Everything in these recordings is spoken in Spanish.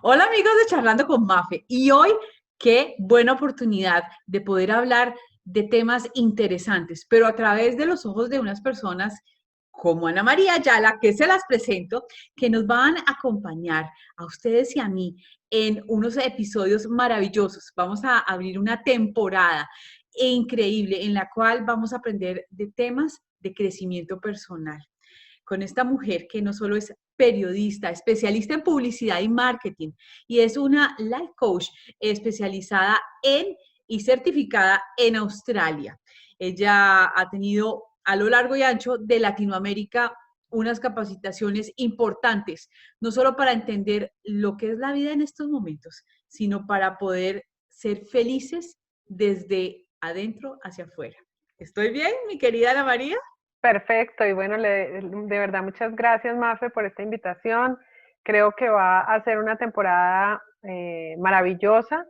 Hola amigos de Charlando con Mafe y hoy qué buena oportunidad de poder hablar de temas interesantes, pero a través de los ojos de unas personas como Ana María Ayala, que se las presento, que nos van a acompañar a ustedes y a mí en unos episodios maravillosos. Vamos a abrir una temporada increíble en la cual vamos a aprender de temas de crecimiento personal con esta mujer que no solo es periodista, especialista en publicidad y marketing, y es una life coach especializada en y certificada en Australia. Ella ha tenido a lo largo y ancho de Latinoamérica unas capacitaciones importantes, no solo para entender lo que es la vida en estos momentos, sino para poder ser felices desde adentro hacia afuera. ¿Estoy bien, mi querida Ana María? Perfecto, y bueno, de verdad muchas gracias, Mafe, por esta invitación. Creo que va a ser una temporada maravillosa,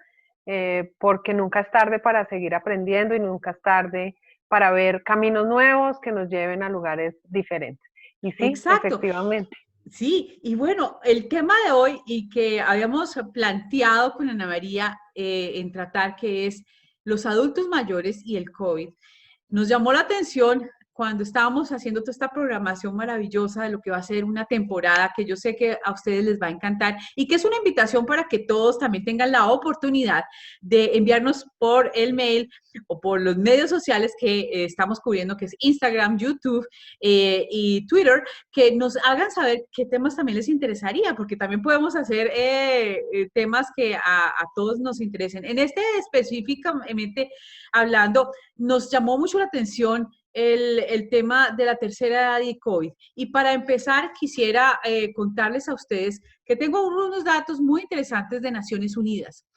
porque nunca es tarde para seguir aprendiendo y nunca es tarde para ver caminos nuevos que nos lleven a lugares diferentes. Y sí, Exacto. efectivamente. Sí, y bueno, el tema de hoy y que habíamos planteado con Ana María en tratar, que es los adultos mayores y el COVID, nos llamó la atención cuando estábamos haciendo toda esta programación maravillosa de lo que va a ser una temporada que yo sé que a ustedes les va a encantar y que es una invitación para que todos también tengan la oportunidad de enviarnos por el mail o por los medios sociales que estamos cubriendo, que es Instagram, YouTube y Twitter, que nos hagan saber qué temas también les interesaría, porque también podemos hacer temas que a todos nos interesen. En este específicamente hablando, nos llamó mucho la atención el tema de la tercera edad y COVID. Y para empezar, quisiera contarles a ustedes que tengo unos datos muy interesantes de Naciones Unidas.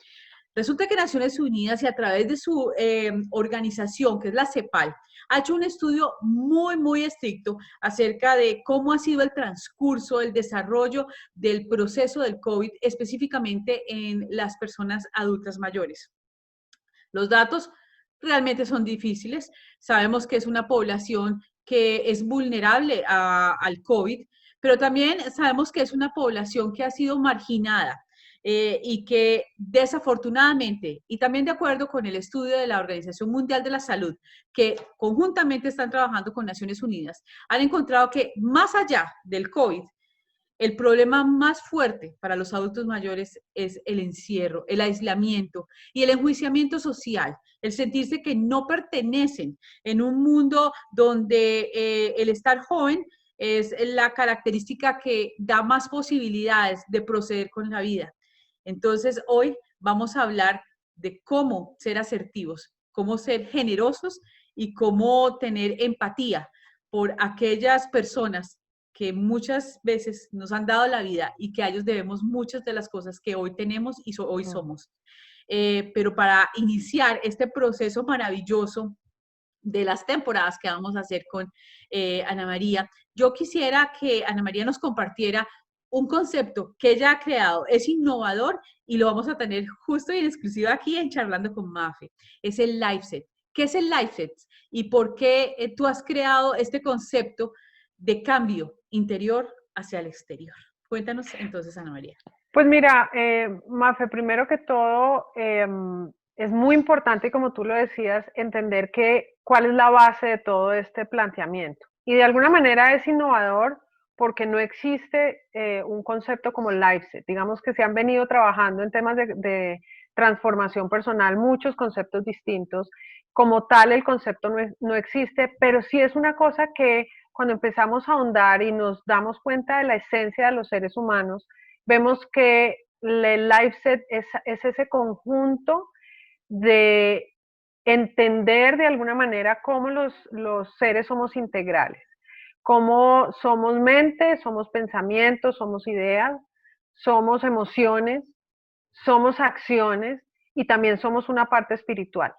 Resulta que Naciones Unidas y a través de su organización, que es la CEPAL, ha hecho un estudio muy estricto acerca de cómo ha sido el transcurso, el desarrollo del proceso del COVID, específicamente en las personas adultas mayores. Los datos realmente son difíciles. Sabemos que es una población que es vulnerable al COVID, pero también sabemos que es una población que ha sido marginada y que desafortunadamente, y también de acuerdo con el estudio de la Organización Mundial de la Salud, que conjuntamente están trabajando con Naciones Unidas, han encontrado que más allá del COVID, el problema más fuerte para los adultos mayores es el encierro, el aislamiento y el enjuiciamiento social, el sentirse que no pertenecen en un mundo donde el estar joven es la característica que da más posibilidades de proceder con la vida. Entonces, hoy vamos a hablar de cómo ser asertivos, cómo ser generosos y cómo tener empatía por aquellas personas que muchas veces nos han dado la vida y que a ellos debemos muchas de las cosas que hoy tenemos y hoy somos. Pero para iniciar este proceso maravilloso de las temporadas que vamos a hacer con Ana María, yo quisiera que Ana María nos compartiera un concepto que ella ha creado, es innovador y lo vamos a tener justo y en exclusiva aquí en Charlando con Mafe. Es el Life Set. ¿Qué es el Life Set? ¿Y por qué tú has creado este concepto de cambio interior hacia el exterior? Cuéntanos entonces, Ana María. Pues mira, Mafe, primero que todo, es muy importante, como tú lo decías, entender cuál es la base de todo este planteamiento. Y de alguna manera es innovador porque no existe un concepto como LifeSet. Digamos que se han venido trabajando en temas de transformación personal, muchos conceptos distintos. Como tal, el concepto no existe, pero sí es una cosa que cuando empezamos a ahondar y nos damos cuenta de la esencia de los seres humanos, vemos que el life set es ese conjunto de entender de alguna manera cómo los seres somos integrales, cómo somos mente, somos pensamientos, somos ideas, somos emociones, somos acciones y también somos una parte espiritual.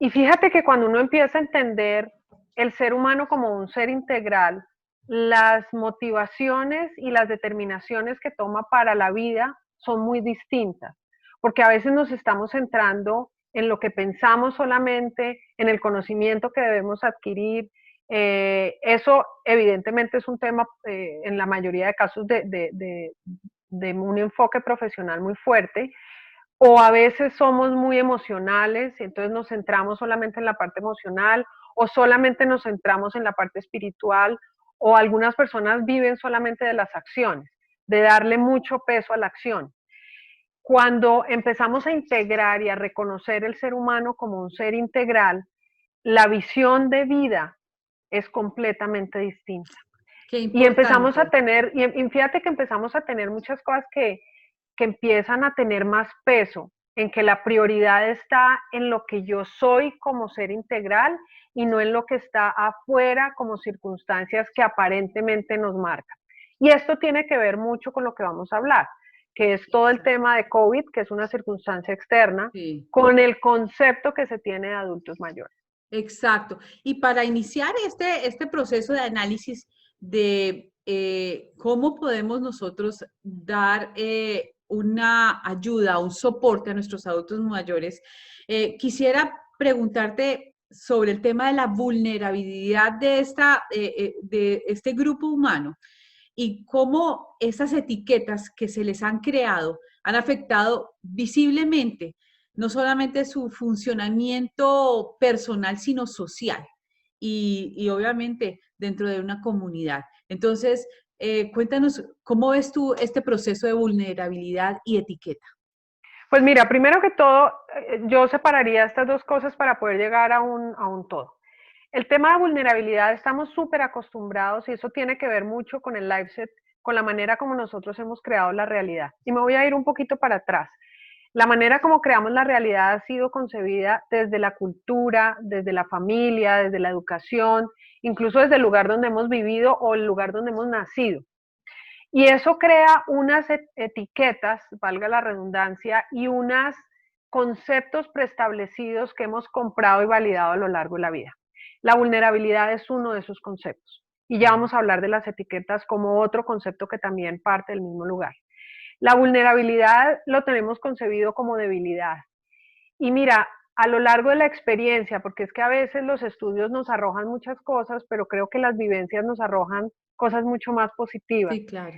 Y fíjate que cuando uno empieza a entender el ser humano como un ser integral, las motivaciones y las determinaciones que toma para la vida son muy distintas, porque a veces nos estamos centrando en lo que pensamos solamente, en el conocimiento que debemos adquirir. Eso evidentemente es un tema en la mayoría de casos de un enfoque profesional muy fuerte, o a veces somos muy emocionales, y entonces nos centramos solamente en la parte emocional, o solamente nos centramos en la parte espiritual, o algunas personas viven solamente de las acciones, de darle mucho peso a la acción. Cuando empezamos a integrar y a reconocer el ser humano como un ser integral, la visión de vida es completamente distinta. Qué Y empezamos a importante. tener, y fíjate que empezamos a tener muchas cosas que empiezan a tener más peso, en que la prioridad está en lo que yo soy como ser integral y no en lo que está afuera como circunstancias que aparentemente nos marcan. Y esto tiene que ver mucho con lo que vamos a hablar, que es todo el Exacto. tema de COVID, que es una circunstancia externa, Sí. con el concepto que se tiene de adultos mayores. Exacto. Y para iniciar este proceso de análisis de cómo podemos nosotros dar una ayuda, un soporte a nuestros adultos mayores, quisiera preguntarte sobre el tema de la vulnerabilidad de este grupo humano y cómo esas etiquetas que se les han creado han afectado visiblemente no solamente su funcionamiento personal, sino social y obviamente dentro de una comunidad. Entonces, cuéntanos, ¿cómo ves tú este proceso de vulnerabilidad y etiqueta? Pues mira, primero que todo, yo separaría estas dos cosas para poder llegar a un todo. El tema de vulnerabilidad estamos súper acostumbrados y eso tiene que ver mucho con el life set, con la manera como nosotros hemos creado la realidad. Y me voy a ir un poquito para atrás. La manera como creamos la realidad ha sido concebida desde la cultura, desde la familia, desde la educación, incluso desde el lugar donde hemos vivido o el lugar donde hemos nacido. Y eso crea unas etiquetas, valga la redundancia, y unos conceptos preestablecidos que hemos comprado y validado a lo largo de la vida. La vulnerabilidad es uno de esos conceptos. Y ya vamos a hablar de las etiquetas como otro concepto que también parte del mismo lugar. La vulnerabilidad lo tenemos concebido como debilidad. Y mira, a lo largo de la experiencia, porque es que a veces los estudios nos arrojan muchas cosas, pero creo que las vivencias nos arrojan cosas mucho más positivas. Sí, claro.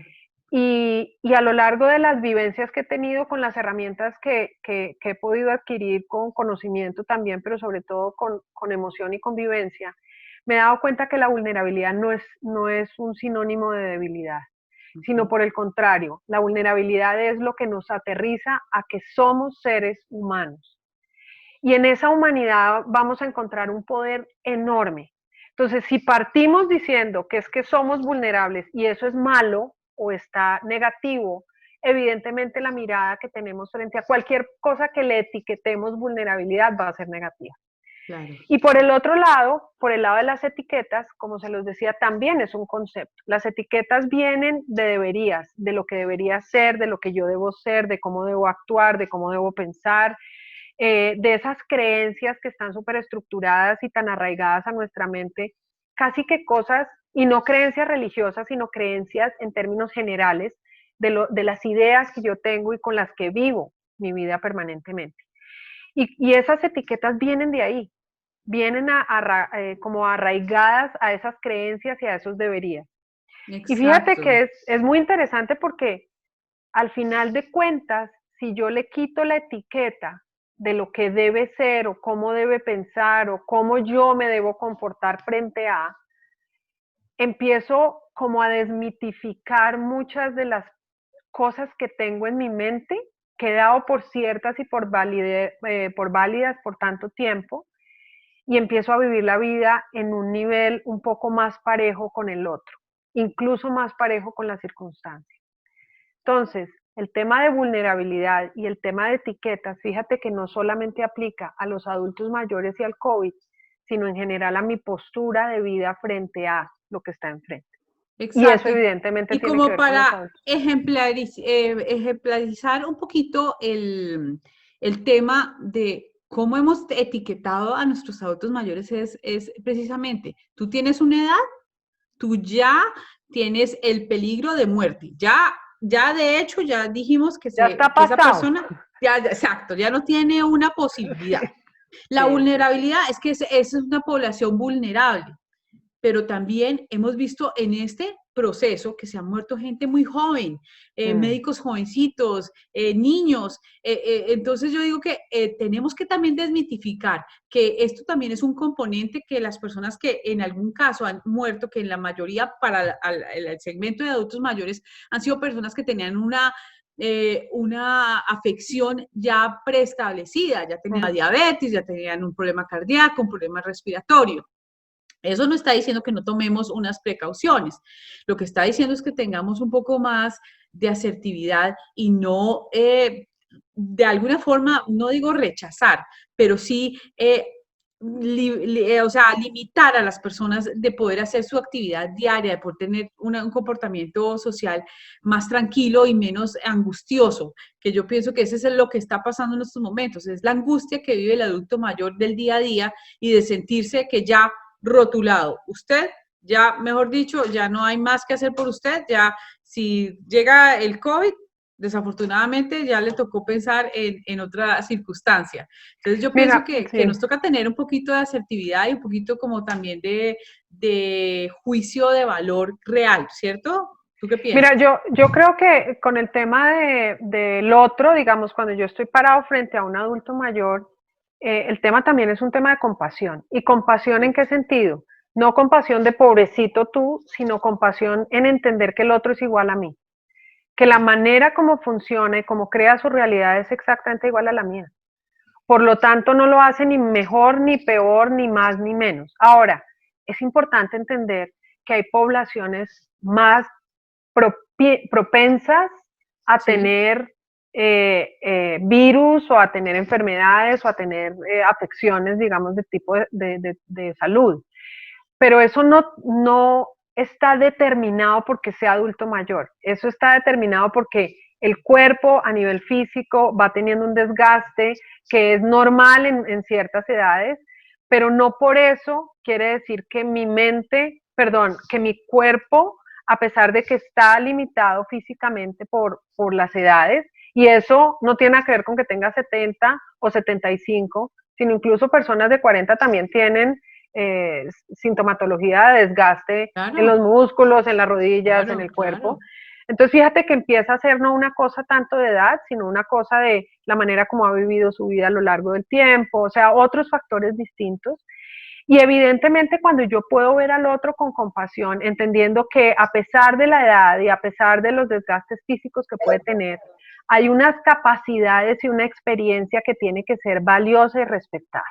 Y a lo largo de las vivencias que he tenido con las herramientas que he podido adquirir con conocimiento también, pero sobre todo con emoción y con vivencia, me he dado cuenta que la vulnerabilidad no es un sinónimo de debilidad, sino por el contrario, la vulnerabilidad es lo que nos aterriza a que somos seres humanos. Y en esa humanidad vamos a encontrar un poder enorme. Entonces, si partimos diciendo que es que somos vulnerables y eso es malo o está negativo, evidentemente la mirada que tenemos frente a cualquier cosa que le etiquetemos vulnerabilidad va a ser negativa. Claro. Y por el otro lado, por el lado de las etiquetas, como se los decía, también es un concepto. Las etiquetas vienen de deberías, de lo que debería ser, de lo que yo debo ser, de cómo debo actuar, de cómo debo pensar, de esas creencias que están súper estructuradas y tan arraigadas a nuestra mente, casi que cosas, y no creencias religiosas, sino creencias en términos generales de las ideas que yo tengo y con las que vivo mi vida permanentemente. Y esas etiquetas vienen de ahí, vienen como arraigadas a esas creencias y a esos deberías. Y fíjate Exacto. que es muy interesante porque al final de cuentas, si yo le quito la etiqueta de lo que debe ser o cómo debe pensar o cómo yo me debo comportar frente a, empiezo como a desmitificar muchas de las cosas que tengo en mi mente, que he dado por ciertas y por válidas por tanto tiempo, y empiezo a vivir la vida en un nivel un poco más parejo con el otro, incluso más parejo con las circunstancias. Entonces, el tema de vulnerabilidad y el tema de etiquetas, fíjate que no solamente aplica a los adultos mayores y al COVID, sino en general a mi postura de vida frente a lo que está enfrente. Y eso Exacto. evidentemente Y tiene que como ver con los para adultos. ejemplarizar un poquito el tema de cómo hemos etiquetado a nuestros adultos mayores es precisamente, tú tienes una edad, tú ya tienes el peligro de muerte. Ya de hecho, ya dijimos Ya está que esa pasado. persona, exacto, ya no tiene una posibilidad. La Sí, sí, sí. vulnerabilidad es que es una población vulnerable, pero también hemos visto en proceso que se ha muerto gente muy joven, Mm. médicos jovencitos, niños. Entonces yo digo que tenemos que también desmitificar que esto también es un componente que las personas que en algún caso han muerto, que en la mayoría para el segmento de adultos mayores han sido personas que tenían una afección ya preestablecida, ya tenían diabetes, ya tenían un problema cardíaco, un problema respiratorio. Eso no está diciendo que no tomemos unas precauciones. Lo que está diciendo es que tengamos un poco más de asertividad y no, de alguna forma, no digo rechazar, pero sí o sea, limitar a las personas de poder hacer su actividad diaria, de poder tener un comportamiento social más tranquilo y menos angustioso, que yo pienso que ese es lo que está pasando en estos momentos, es la angustia que vive el adulto mayor del día a día y de sentirse que ya rotulado, usted ya, mejor dicho, ya no hay más que hacer por usted, ya si llega el COVID, desafortunadamente ya le tocó pensar en otra circunstancia. Entonces yo pienso Mira, que sí. nos toca tener un poquito de asertividad y un poquito como también de juicio de valor real, ¿cierto? ¿Tú qué Mira, piensas? yo creo que con el tema del otro, digamos, cuando yo estoy parado frente a un adulto mayor, el tema también es un tema de compasión. ¿Y compasión en qué sentido? No compasión de pobrecito tú, sino compasión en entender que el otro es igual a mí, que la manera como funciona y como crea su realidad es exactamente igual a la mía. Por lo tanto, no lo hace ni mejor, ni peor, ni más, ni menos. Ahora, es importante entender que hay poblaciones más propensas a Sí, tener virus o a tener enfermedades o a tener afecciones, digamos, de tipo de salud. Pero eso no está determinado porque sea adulto mayor. Eso está determinado porque el cuerpo a nivel físico va teniendo un desgaste que es normal en ciertas edades, pero no por eso quiere decir que mi mente, perdón, que mi cuerpo, a pesar de que está limitado físicamente por las edades, y eso no tiene que ver con que tenga 70 o 75, sino incluso personas de 40 también tienen sintomatología de desgaste en los claro, músculos, en las rodillas, en claro, el cuerpo. claro. Entonces fíjate que empieza a ser no una cosa tanto de edad, sino una cosa de la manera como ha vivido su vida a lo largo del tiempo, o sea, otros factores distintos. Y evidentemente cuando yo puedo ver al otro con compasión, entendiendo que a pesar de la edad y a pesar de los desgastes físicos que puede tener, hay unas capacidades y una experiencia que tiene que ser valiosa y respetada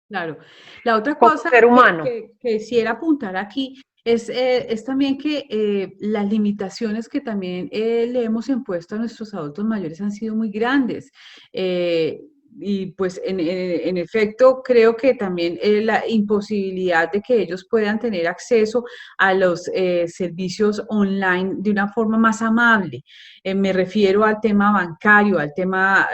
Claro. La otra como cosa ser humano. que quisiera apuntar aquí es también que las limitaciones que también le hemos impuesto a nuestros adultos mayores han sido muy grandes. Eh, y pues en efecto creo que también la imposibilidad de que ellos puedan tener acceso a los servicios online de una forma más amable. Me refiero al tema bancario, al tema,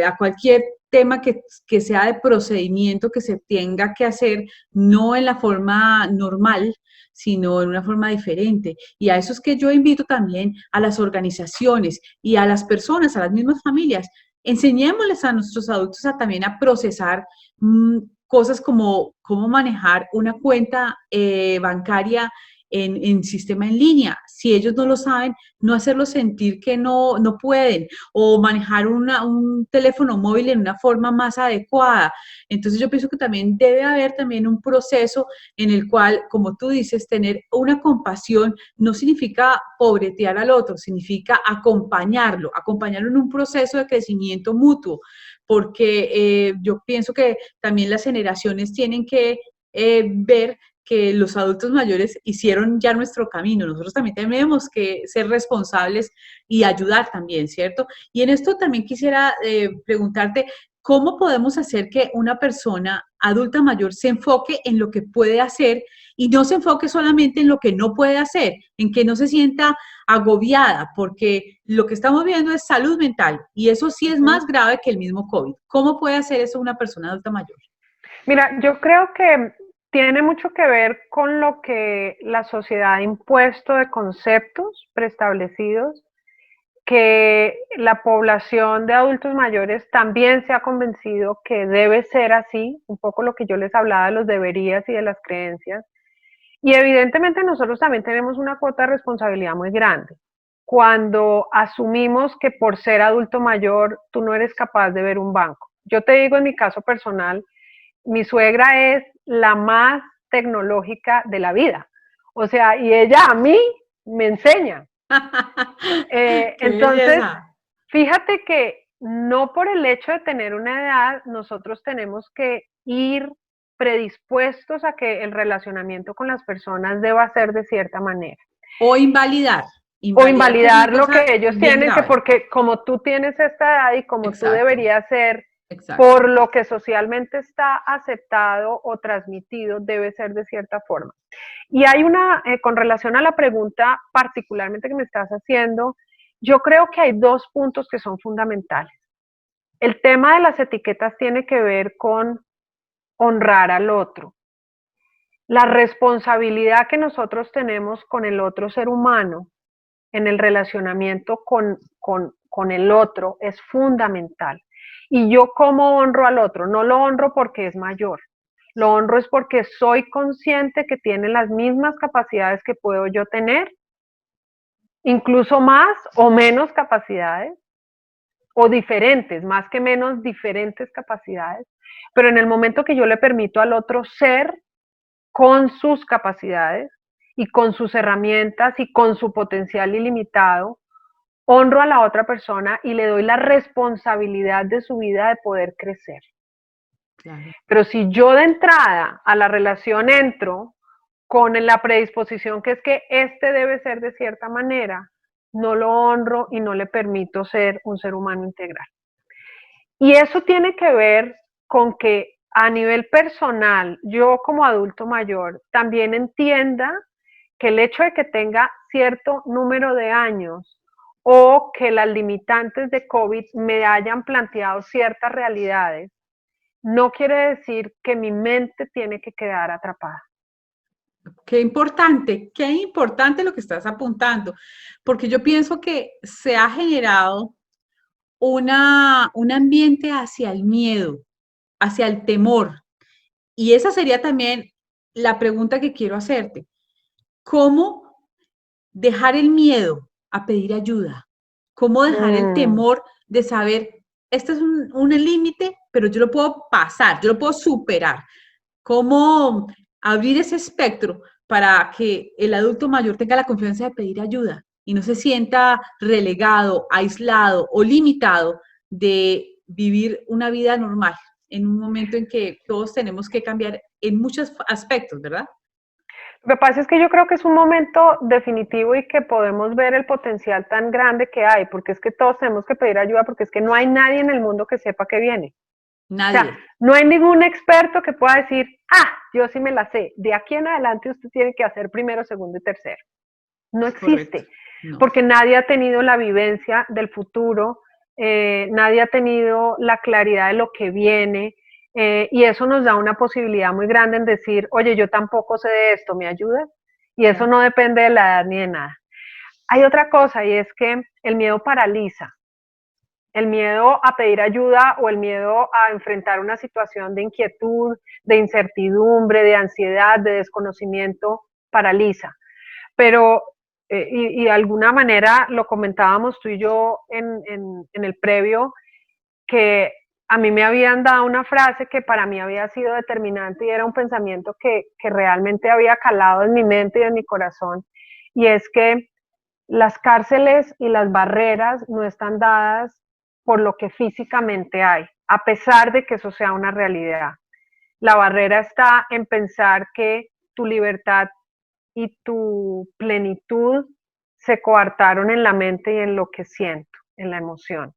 a cualquier tema que sea de procedimiento que se tenga que hacer, no en la forma normal, sino en una forma diferente. Y a eso es que yo invito también a las organizaciones y a las personas, a las mismas familias, enseñémosles a nuestros adultos a también a procesar cosas como cómo manejar una cuenta bancaria en sistema en línea. Si ellos no lo saben, no hacerlos sentir que no pueden o manejar un teléfono móvil en una forma más adecuada. Entonces yo pienso que también debe haber también un proceso en el cual, como tú dices, tener una compasión no significa pobretear al otro, significa acompañarlo en un proceso de crecimiento mutuo, porque yo pienso que también las generaciones tienen que ver que los adultos mayores hicieron ya nuestro camino. Nosotros también tenemos que ser responsables y ayudar también, ¿cierto? Y en esto también quisiera preguntarte, ¿cómo podemos hacer que una persona adulta mayor se enfoque en lo que puede hacer y no se enfoque solamente en lo que no puede hacer, en que no se sienta agobiada, porque lo que estamos viendo es salud mental y eso sí es más grave que el mismo COVID. ¿Cómo puede hacer eso una persona adulta mayor? Mira, yo creo que tiene mucho que ver con lo que la sociedad ha impuesto de conceptos preestablecidos, que la población de adultos mayores también se ha convencido que debe ser así, un poco lo que yo les hablaba de los deberías y de las creencias, Y evidentemente nosotros también tenemos una cuota de responsabilidad muy grande. Cuando asumimos que por ser adulto mayor tú no eres capaz de ver un banco. Yo te digo en mi caso personal, mi suegra es la más tecnológica de la vida. O sea, y ella a mí me enseña. ¡Qué Entonces, belleza! fíjate que no por el hecho de tener una edad, nosotros tenemos que ir predispuestos a que el relacionamiento con las personas deba ser de cierta manera. O invalidar. O Invalidar, que es una invalidar lo que cosa ellos bien tienen, que grave. porque como tú tienes esta edad y como tú Exacto, deberías ser, exacto. por lo que socialmente está aceptado o transmitido, debe ser de cierta forma. Y hay una, con relación a la pregunta particularmente que me estás haciendo, yo creo que hay dos puntos que son fundamentales. El tema de las etiquetas tiene que ver con honrar al otro. La responsabilidad que nosotros tenemos con el otro ser humano en el relacionamiento con el otro es fundamental. Y yo cómo honro al otro, no lo honro porque es mayor, lo honro es porque soy consciente que tiene las mismas capacidades que puedo yo tener, incluso más o menos capacidades, o diferentes, más que menos diferentes capacidades, pero en el momento que yo le permito al otro ser con sus capacidades y con sus herramientas y con su potencial ilimitado, honro a la otra persona y le doy la responsabilidad de su vida de poder crecer. Claro. Pero si yo de entrada a la relación entro con la predisposición que es que este debe ser de cierta manera, no lo honro y no le permito ser un ser humano integral. Y eso tiene que ver con que a nivel personal, yo como adulto mayor, también entienda que el hecho de que tenga cierto número de años o que las limitantes de COVID me hayan planteado ciertas realidades, no quiere decir que mi mente tiene que quedar atrapada. Qué importante lo que estás apuntando, porque yo pienso que se ha generado un ambiente hacia el miedo, hacia el temor. Y esa sería también la pregunta que quiero hacerte. ¿Cómo dejar el miedo a pedir ayuda? ¿Cómo dejar el Mm, temor de saber, este es un límite, pero yo lo puedo pasar, yo lo puedo superar? ¿Cómo abrir ese espectro para que el adulto mayor tenga la confianza de pedir ayuda y no se sienta relegado, aislado o limitado de vivir una vida normal en un momento en que todos tenemos que cambiar en muchos aspectos, ¿verdad? Lo que pasa es que yo creo que es un momento definitivo y que podemos ver el potencial tan grande que hay, porque es que todos tenemos que pedir ayuda, porque es que no hay nadie en el mundo que sepa que viene. O sea, Nadie, no hay ningún experto que pueda decir, yo sí me la sé, de aquí en adelante usted tiene que hacer primero, segundo y tercero. No correcto. existe, No. porque nadie ha tenido la vivencia del futuro, nadie ha tenido la claridad de lo que viene, y eso nos da una posibilidad muy grande en decir, oye, yo tampoco sé de esto, ¿me ayudas? Y eso Claro. no depende de la edad ni de nada. Hay otra cosa y es que el miedo paraliza. El miedo a pedir ayuda o el miedo a enfrentar una situación de inquietud, de incertidumbre, de ansiedad, de desconocimiento, paraliza. Pero, y de alguna manera lo comentábamos tú y yo en el previo, que a mí me habían dado una frase que para mí había sido determinante y era un pensamiento que realmente había calado en mi mente y en mi corazón, y es que las cárceles y las barreras no están dadas por lo que físicamente hay, a pesar de que eso sea una realidad. La barrera está en pensar que tu libertad y tu plenitud se coartaron en la mente y en lo que siento, en la emoción.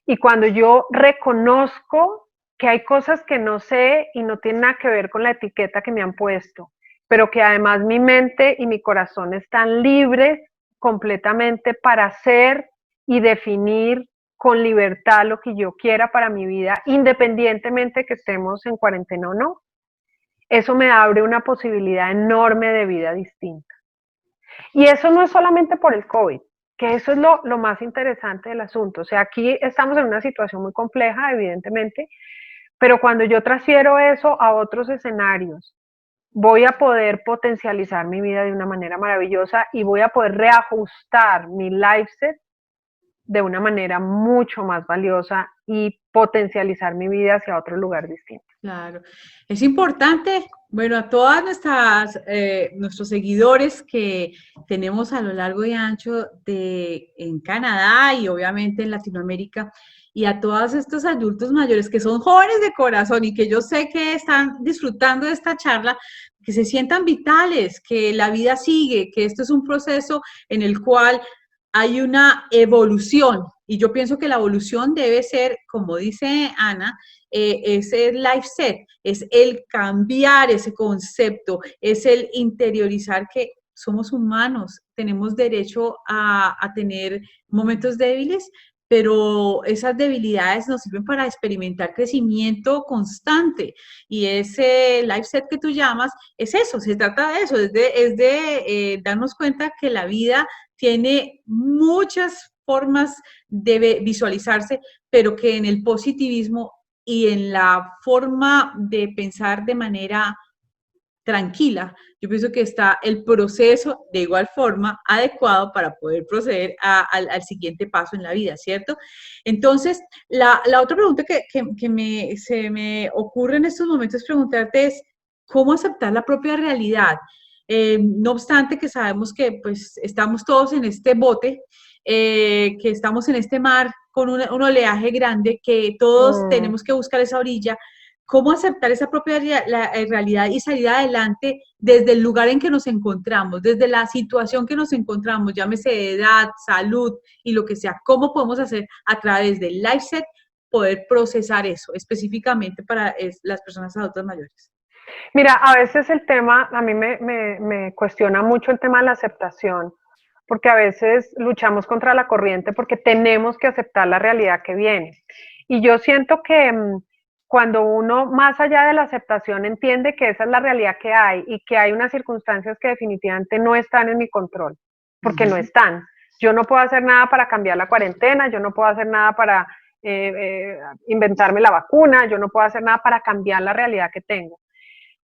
Y cuando yo reconozco que hay cosas que no sé y no tienen nada que ver con la etiqueta que me han puesto, pero que además mi mente y mi corazón están libres completamente para hacer y definir con libertad lo que yo quiera para mi vida, independientemente que estemos en cuarentena o no. Eso me abre una posibilidad enorme de vida distinta. Y eso no es solamente por el COVID, que eso es lo más interesante del asunto. O sea, aquí estamos en una situación muy compleja, evidentemente, pero cuando yo transfiero eso a otros escenarios, voy a poder potencializar mi vida de una manera maravillosa y voy a poder reajustar mi life set de una manera mucho más valiosa y potencializar mi vida hacia otro lugar distinto. Claro, es importante, bueno, a todas nuestros seguidores que tenemos a lo largo y ancho en Canadá y obviamente en Latinoamérica, y a todos estos adultos mayores que son jóvenes de corazón y que yo sé que están disfrutando de esta charla, que se sientan vitales, que la vida sigue, que esto es un proceso en el cual hay una evolución. Y yo pienso que la evolución debe ser, como dice Ana, es el life set, es el cambiar ese concepto, es el interiorizar que somos humanos, tenemos derecho a tener momentos débiles, pero esas debilidades nos sirven para experimentar crecimiento constante. Y ese life set que tú llamas es eso, se trata de eso, es de darnos cuenta que la vida tiene muchas formas de visualizarse, pero que en el positivismo y en la forma de pensar de manera tranquila, yo pienso que está el proceso de igual forma adecuado para poder proceder al siguiente paso en la vida, ¿cierto? Entonces, la otra pregunta que se me ocurre en estos momentos es preguntarte es, ¿cómo aceptar la propia realidad? No obstante que sabemos que pues estamos todos en este bote, que estamos en este mar con un oleaje grande, que todos tenemos que buscar esa orilla. ¿Cómo aceptar esa propia realidad y salir adelante desde el lugar en que nos encontramos, desde la situación que nos encontramos, llámese edad, salud y lo que sea? ¿Cómo podemos hacer a través del life set poder procesar eso específicamente para las personas adultas mayores? Mira, a veces el tema, a mí me cuestiona mucho el tema de la aceptación, porque a veces luchamos contra la corriente porque tenemos que aceptar la realidad que viene. Y yo siento que cuando uno, más allá de la aceptación, entiende que esa es la realidad que hay y que hay unas circunstancias que definitivamente no están en mi control, porque no están. Yo no puedo hacer nada para cambiar la cuarentena, yo no puedo hacer nada para inventarme la vacuna, yo no puedo hacer nada para cambiar la realidad que tengo.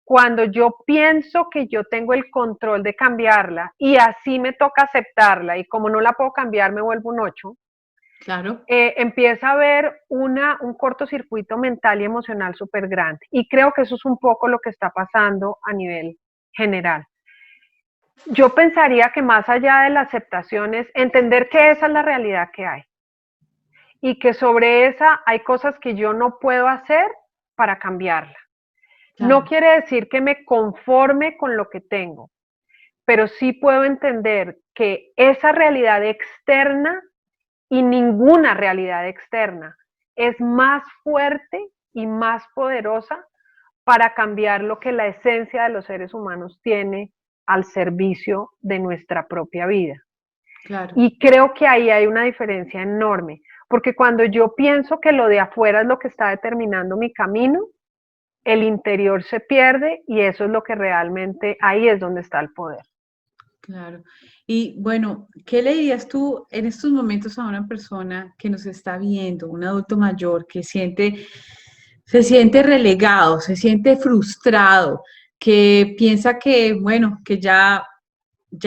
Cuando yo pienso que yo tengo el control de cambiarla y así me toca aceptarla y como no la puedo cambiar me vuelvo un 8, Claro. empieza a haber un cortocircuito mental y emocional súper grande. Y creo que eso es un poco lo que está pasando a nivel general. Yo pensaría que más allá de la aceptación es entender que esa es la realidad que hay y que sobre esa hay cosas que yo no puedo hacer para cambiarla. No Claro. quiere decir que me conforme con lo que tengo, pero sí puedo entender que esa realidad externa y ninguna realidad externa es más fuerte y más poderosa para cambiar lo que la esencia de los seres humanos tiene al servicio de nuestra propia vida. Claro. Y creo que ahí hay una diferencia enorme, porque cuando yo pienso que lo de afuera es lo que está determinando mi camino, el interior se pierde y eso es lo que realmente, ahí es donde está el poder. Claro. Y bueno, ¿qué le dirías tú en estos momentos a una persona que nos está viendo, un adulto mayor que se siente relegado, se siente frustrado, que piensa que, bueno, que ya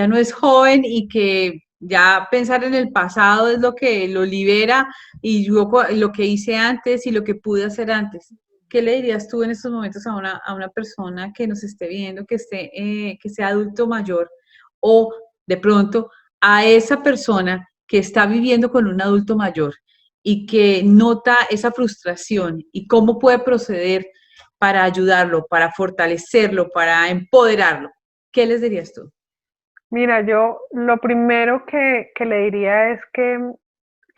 no es joven y que ya pensar en el pasado es lo que lo libera y yo lo que hice antes y lo que pude hacer antes? ¿Qué le dirías tú en estos momentos a una persona que nos esté viendo, que sea adulto mayor? O de pronto a esa persona que está viviendo con un adulto mayor y que nota esa frustración y cómo puede proceder para ayudarlo, para fortalecerlo, para empoderarlo. ¿Qué les dirías tú? Mira, yo lo primero que le diría es que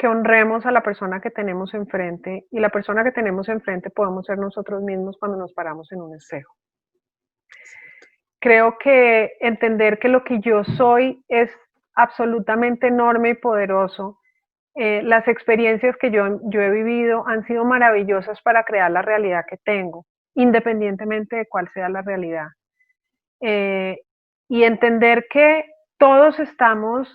honremos a la persona que tenemos enfrente y la persona que tenemos enfrente podemos ser nosotros mismos cuando nos paramos en un espejo. Creo que entender que lo que yo soy es absolutamente enorme y poderoso. Las experiencias que yo he vivido han sido maravillosas para crear la realidad que tengo, independientemente de cuál sea la realidad. Eh, y entender que todos estamos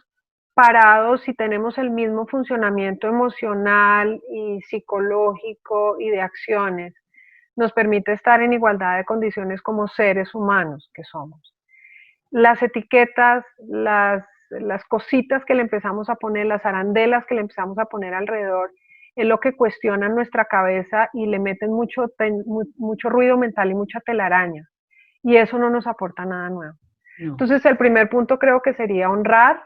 parados y tenemos el mismo funcionamiento emocional y psicológico y de acciones. nos permite estar en igualdad de condiciones como seres humanos que somos. Las etiquetas, las cositas que le empezamos a poner, las arandelas que le empezamos a poner alrededor, es lo que cuestiona nuestra cabeza y le meten mucho ruido mental y mucha telaraña. Y eso no nos aporta nada nuevo. No. Entonces, el primer punto creo que sería honrar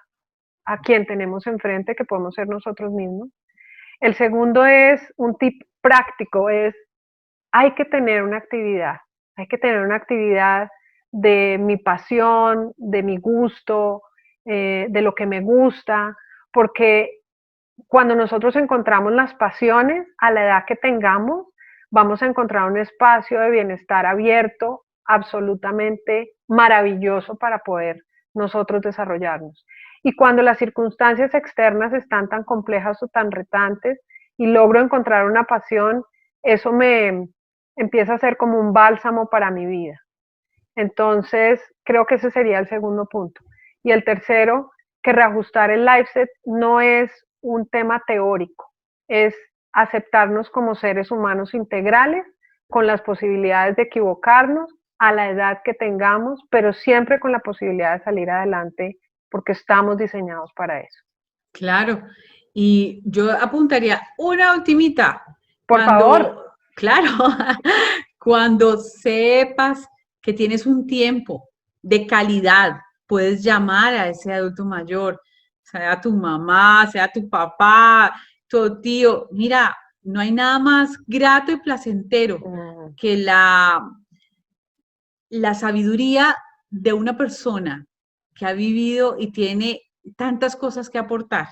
a quien tenemos enfrente, que podemos ser nosotros mismos. El segundo es un tip práctico, hay que tener una actividad de mi pasión, de mi gusto, de lo que me gusta, porque cuando nosotros encontramos las pasiones, a la edad que tengamos, vamos a encontrar un espacio de bienestar abierto, absolutamente maravilloso para poder nosotros desarrollarnos. Y cuando las circunstancias externas están tan complejas o tan retantes y logro encontrar una pasión, eso me empieza a ser como un bálsamo para mi vida. Entonces, creo que ese sería el segundo punto. Y el tercero, que reajustar el LifeSet no es un tema teórico, es aceptarnos como seres humanos integrales, con las posibilidades de equivocarnos a la edad que tengamos, pero siempre con la posibilidad de salir adelante porque estamos diseñados para eso. Claro, y yo apuntaría una ultimita. Por favor. Claro, cuando sepas que tienes un tiempo de calidad, puedes llamar a ese adulto mayor, sea tu mamá, sea tu papá, tu tío. Mira, no hay nada más grato y placentero que la sabiduría de una persona que ha vivido y tiene tantas cosas que aportar.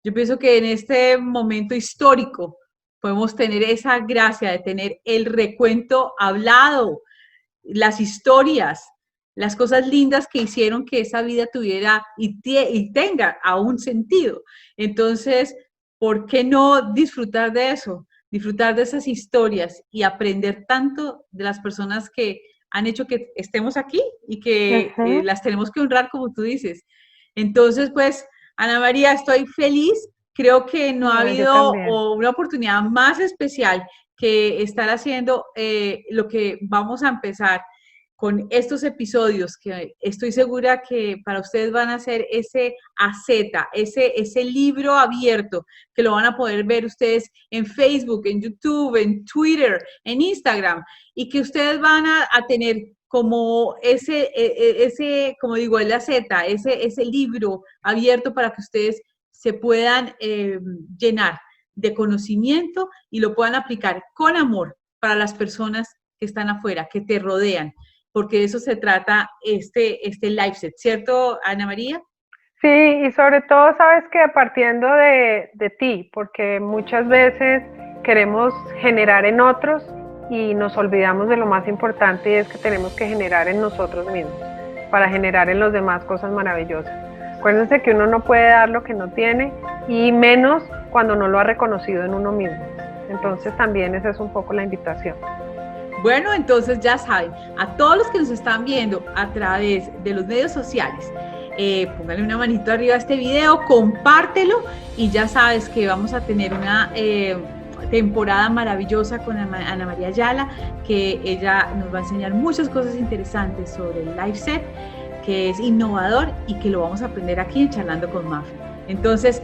Yo pienso que en este momento histórico podemos tener esa gracia de tener el recuento hablado, las historias, las cosas lindas que hicieron que esa vida tuviera y tenga aún sentido. Entonces, ¿por qué no disfrutar de eso? Disfrutar de esas historias y aprender tanto de las personas que han hecho que estemos aquí y que las tenemos que honrar, como tú dices. Entonces, pues, Ana María, estoy feliz. Creo que no ha habido una oportunidad más especial que estar haciendo lo que vamos a empezar con estos episodios, que estoy segura que para ustedes van a ser ese ese libro abierto, que lo van a poder ver ustedes en Facebook, en YouTube, en Twitter, en Instagram, y que ustedes van a tener como como digo, ese libro abierto para que ustedes se puedan llenar de conocimiento y lo puedan aplicar con amor para las personas que están afuera, que te rodean, porque de eso se trata este LifeSet, ¿cierto, Ana María? Sí, y sobre todo, sabes que partiendo de ti, porque muchas veces queremos generar en otros y nos olvidamos de lo más importante, y es que tenemos que generar en nosotros mismos para generar en los demás cosas maravillosas. Acuérdense que uno no puede dar lo que no tiene, y menos cuando no lo ha reconocido en uno mismo. Entonces también esa es un poco la invitación. Bueno, entonces ya saben, a todos los que nos están viendo a través de los medios sociales, póngale una manito arriba a este video, compártelo, y ya sabes que vamos a tener una temporada maravillosa con Ana María Ayala, que ella nos va a enseñar muchas cosas interesantes sobre el LifeSet, que es innovador y que lo vamos a aprender aquí en Charlando con Mafe. Entonces,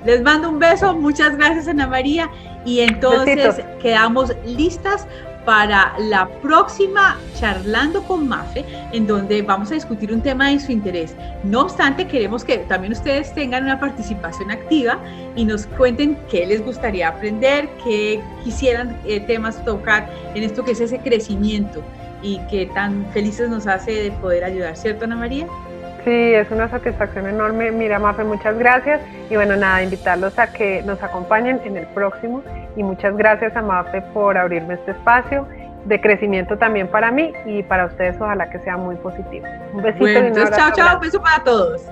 les mando un beso, muchas gracias, Ana María, y entonces quedamos listas para la próxima Charlando con Mafe, en donde vamos a discutir un tema de su interés. No obstante, queremos que también ustedes tengan una participación activa y nos cuenten qué les gustaría aprender, qué quisieran temas tocar en esto que es ese crecimiento y que tan felices nos hace de poder ayudar, ¿cierto, Ana María? Sí, es una satisfacción enorme. Mira, Mafe, muchas gracias. Y bueno, nada, invitarlos a que nos acompañen en el próximo. Y muchas gracias a Mafe por abrirme este espacio de crecimiento también para mí y para ustedes. Ojalá que sea muy positivo. Un besito. Bueno, y un abrazo. Chao, chao, beso para todos.